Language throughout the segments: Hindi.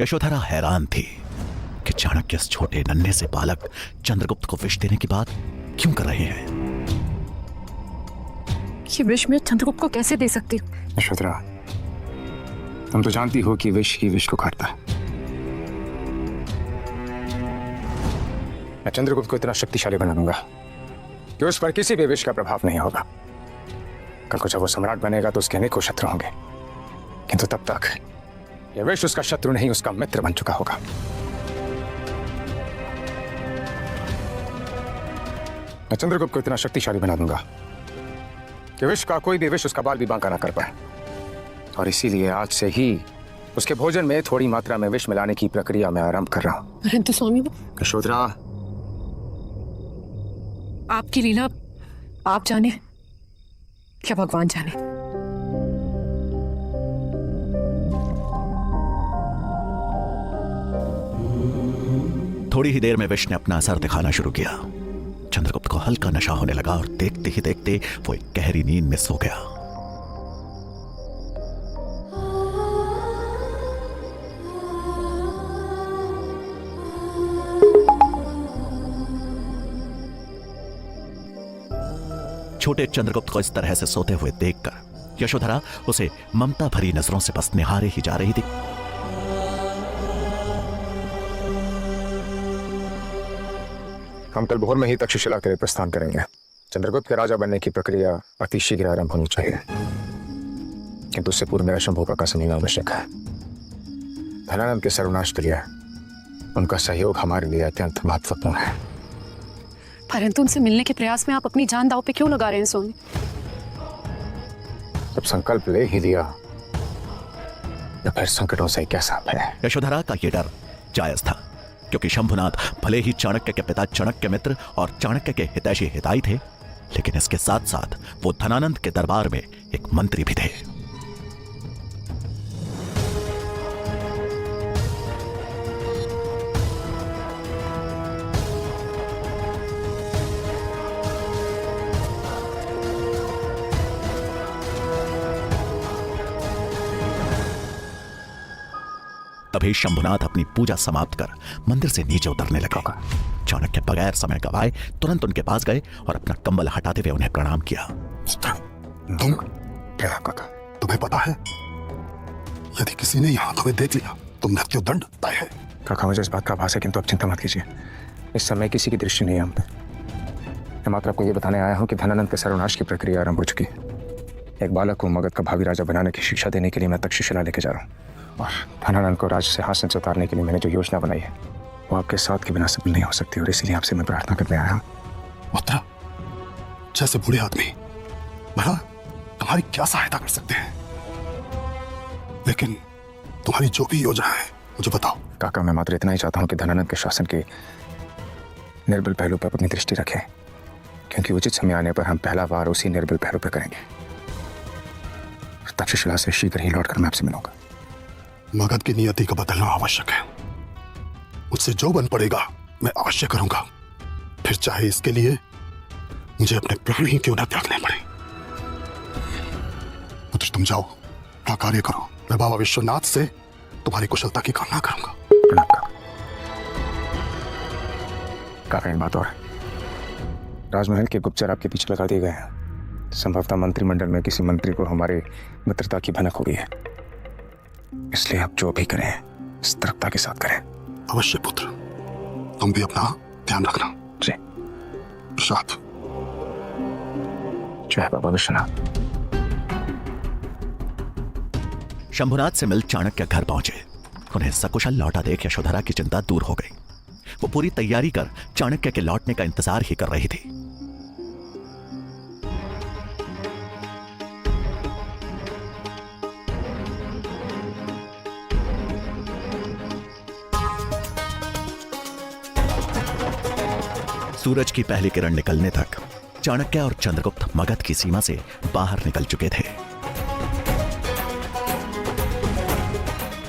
यशोधरा हैरान थी कि चाणक्य इस छोटे नन्हे से बालक चंद्रगुप्त को विष देने की बात क्यों कर रहे हैं। ये विष मैं चंद्रगुप्त को कैसे दे सकती हूँ? यशोधरा, तुम तो जानती हो कि विष ही विष को काटता है। मैं चंद्रगुप्त को इतना शक्तिशाली बना दूंगा कि उस पर किसी भी विष का प्रभाव नहीं होगा। कल को जब वो सम्राट बनेगा तो उसके अनेकों शत्रु होंगे, किंतु तब तक यह विष उसका शत्रु नहीं, उसका मित्र बन चुका होगा। मैं चंद्रगुप्त को इतना शक्तिशाली बना दूंगा कि विष का कोई भी विष उसका बाल भी बांका ना कर पाए। और इसीलिए आज से ही उसके भोजन में थोड़ी मात्रा में विष मिलाने की प्रक्रिया मैं आरंभ कर रहा हूं। परंतु स्वामी, यशोधरा, आपकी लीला आप जाने क्या भगवान जाने। थोड़ी ही देर में विष ने अपना असर दिखाना शुरू किया। चंद्रगुप्त को हल्का नशा होने लगा और देखते ही देखते वो एक गहरी नींद में सो गया। छोटे चंद्रगुप्त को इस तरह से सोते हुए देखकर यशोधरा उसे ममता भरी नजरों से बस निहारे ही जा रही थी। हम कल भोर में ही तक्षशिला के लिए प्रस्थान करेंगे। चंद्रगुप्त के राजा बनने की प्रक्रिया अति शीघ्र आरंभ होनी चाहिए, किंतु उससे पूर्व मेरा शंभू का समझना आवश्यक है। धनानंद के सर्वनाश के लिए उनका सहयोग हमारे लिए अत्यंत महत्वपूर्ण है। परंतु उनसे मिलने के प्रयास में आप अपनी जान दांव पे क्यों लगा रहे हैं स्वामी? जब संकल्प ले ही लिया तो फिर संकटों से कैसा भय। यशोधरा का यह डर जायज था, क्योंकि शंभुनाथ भले ही चाणक्य के पिता चाणक्य मित्र और चाणक्य के हितैषी हिताई थे, लेकिन इसके साथ साथ वो धनानंद के दरबार में एक मंत्री भी थे। तभी शंभुनाथ अपनी पूजा समाप्त कर मंदिर से नीचे उतरने लगा। चाणक्य बगैर समय गवाए तुरंत उनके पास गए और अपना कंबल हटाते हुए उन्हें प्रणाम किया। तुम क्या काका, तुम्हें पता है यदि किसी ने यहाँ तुम्हें देख लिया तो मृत्यु दंड तय है। काका, मुझे इस बात का आभास है, किंतु अब चिंता मत कीजिए। इस समय किसी की दृष्टि नहीं है हम पे। मैं मात्र आपको ये बताने आया हूँ कि धनानंद के सर्वनाश की प्रक्रिया आरंभ हो चुकी है। एक बालक को मगध का भावी राजा बनाने की शिक्षा देने के लिए मैं तक्षशिला लेके जा रहा हूँ, और धनानंद को राज सिंहासन से उतारने के लिए मैंने जो योजना बनाई है वो आपके साथ के बिना सफल नहीं हो सकती, और इसीलिए आपसे मैं प्रार्थना करने आया हूँ। मित्र, जैसे बूढ़े आदमी भला तुम्हारी क्या सहायता कर सकते हैं, लेकिन तुम्हारी जो भी योजना है मुझे बताओ। काका, मैं मात्र इतना ही चाहता हूँ कि धनानंद के शासन के निर्बल पहलू पर अपनी दृष्टि रखें, क्योंकि उचित समय आने पर हम पहला वार उसी निर्बल पहलू पर करेंगे। तक्षशिला से शीघ्र ही लौटकर मैं आपसे मिलूंगा। मगध की नियति को बदलना आवश्यक है। मुझसे जो बन पड़ेगा मैं अवश्य करूंगा, फिर चाहे इसके लिए मुझे अपने प्राण ही क्यों न त्यागने पड़े। पुत्र, तुम जाओ, अपना कार्य करो। मैं बाबा विश्वनाथ से तुम्हारी कुशलता की कामना करूंगा। प्रणाम काका। काका, एक बात और, राजमहल के गुप्तचर आपके पीछे लगा दिए गए हैं। संभवतः मंत्रिमंडल में किसी मंत्री को हमारी मित्रता की भनक हो गई है, इसलिए आप जो भी करें सतर्कता के साथ करें। अवश्य पुत्र, तुम भी अपना ध्यान रखना। जी। प्रसाद। जय बाबा विश्वनाथ। शंभुनाथ से मिल चाणक्य घर पहुंचे। उन्हें सकुशल लौटा देख यशोधरा की चिंता दूर हो गई। वो पूरी तैयारी कर चाणक्य के लौटने का इंतजार ही कर रही थी। सूरज की पहली किरण निकलने तक चाणक्य और चंद्रगुप्त मगध की सीमा से बाहर निकल चुके थे।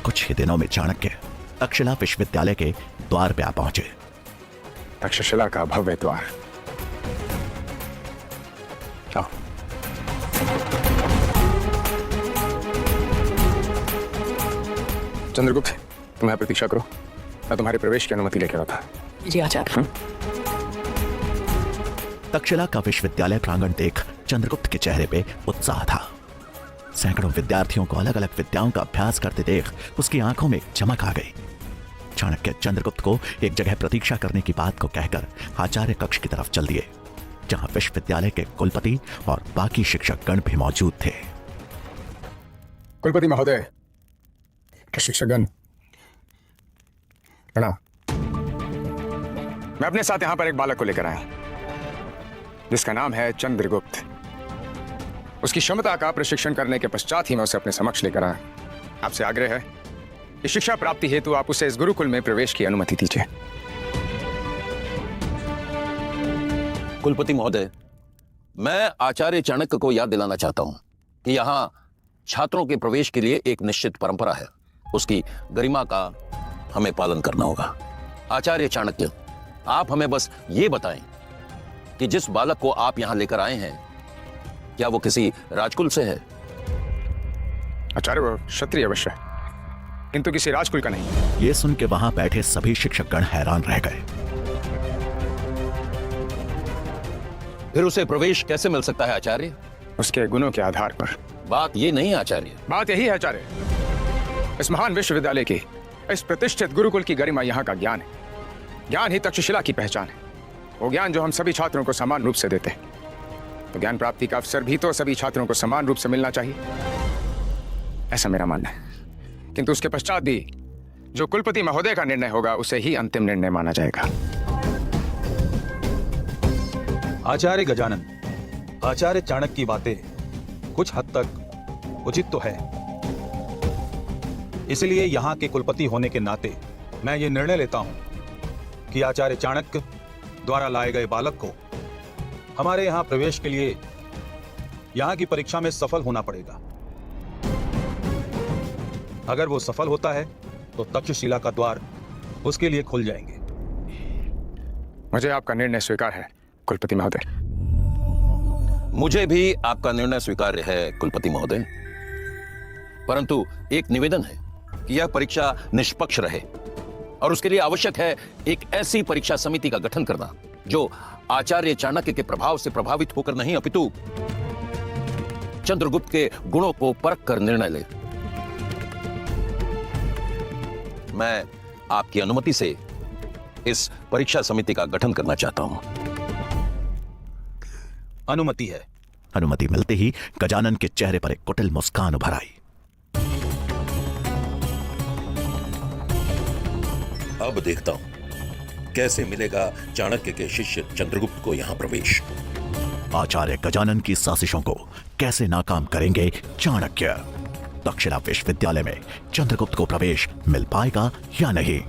कुछ ही दिनों में चाणक्य तक्षशिला विश्वविद्यालय के द्वार पे आ पहुंचे। तक्षशिला का भव्य द्वार। आओ। चंद्रगुप्त, तुम यहाँ प्रतीक्षा करो, मैं तुम्हारे प्रवेश की अनुमति लेकर आता। जी आचार्य। तक्षशिला का विश्वविद्यालय प्रांगण देख चंद्रगुप्त के चेहरे पे उत्साह था। सैकड़ों विद्यार्थियों को अलग अलग विद्याओं का अभ्यास करते देख उसकी आंखों में चमक आ गई। चाणक्य चंद्रगुप्त को एक जगह प्रतीक्षा करने की बात को कहकर आचार्य कक्ष की तरफ चल दिए, जहां विश्वविद्यालय के कुलपति और बाकी शिक्षकगण भी मौजूद थे। कुलपति महोदय, शिक्षकगण, प्रणाम। मैं अपने साथ यहां पर एक बालक को लेकर आया हूं जिसका नाम है चंद्रगुप्त। उसकी क्षमता का प्रशिक्षण करने के पश्चात ही मैं उसे अपने समक्ष लेकर आया। आपसे आग्रह है कि शिक्षा प्राप्ति हेतु आप उसे इस गुरुकुल में प्रवेश की अनुमति दीजिए। कुलपति महोदय, मैं आचार्य चाणक्य को याद दिलाना चाहता हूं कि यहां छात्रों के प्रवेश के लिए एक निश्चित परंपरा है, उसकी गरिमा का हमें पालन करना होगा। आचार्य चाणक्य, आप हमें बस ये बताएं कि जिस बालक को आप यहां लेकर आए हैं, क्या वो किसी राजकुल से है? आचार्य, वो क्षत्रिय अवश्य है, किंतु किसी राजकुल का नहीं। ये सुन के वहां बैठे सभी शिक्षकगण हैरान रह गए। फिर उसे प्रवेश कैसे मिल सकता है आचार्य? उसके गुणों के आधार पर। बात ये नहीं आचार्य। बात यही है आचार्य, इस महान विश्वविद्यालय की, इस प्रतिष्ठित गुरुकुल की गरिमा यहाँ का ज्ञान है। ज्ञान ही तक्षशिला की पहचान है, वो ज्ञान जो हम सभी छात्रों को समान रूप से देते हैं। तो ज्ञान प्राप्ति का अवसर भी तो सभी छात्रों को समान रूप से मिलना चाहिए, ऐसा मेरा मानना है। किंतु उसके पश्चात भी जो कुलपति महोदय का निर्णय होगा उसे ही अंतिम निर्णय माना जाएगा। आचार्य गजानन, आचार्य चाणक्य की बातें कुछ हद तक उचित तो है, इसलिए यहां के कुलपति होने के नाते मैं ये निर्णय लेता हूं कि आचार्य चाणक्य द्वारा लाए गए बालक को हमारे यहां प्रवेश के लिए यहां की परीक्षा में सफल होना पड़ेगा। अगर वो सफल होता है तो तक्षशिला का द्वार उसके लिए खुल जाएंगे। मुझे आपका निर्णय स्वीकार है कुलपति महोदय। मुझे भी आपका निर्णय स्वीकार्य है कुलपति महोदय, परंतु एक निवेदन है कि यह परीक्षा निष्पक्ष रहे और उसके लिए आवश्यक है एक ऐसी परीक्षा समिति का गठन करना जो आचार्य चाणक्य के प्रभाव से प्रभावित होकर नहीं, अपितु चंद्रगुप्त के गुणों को परख कर निर्णय ले। मैं आपकी अनुमति से इस परीक्षा समिति का गठन करना चाहता हूं। अनुमति है। अनुमति मिलते ही गजानन के चेहरे पर एक कुटिल मुस्कान उभर आई। अब देखता हूं कैसे मिलेगा चाणक्य के शिष्य चंद्रगुप्त को यहां प्रवेश। आचार्य गजानन की साजिशों को कैसे नाकाम करेंगे चाणक्य? तक्षशिला विश्वविद्यालय में चंद्रगुप्त को प्रवेश मिल पाएगा या नहीं?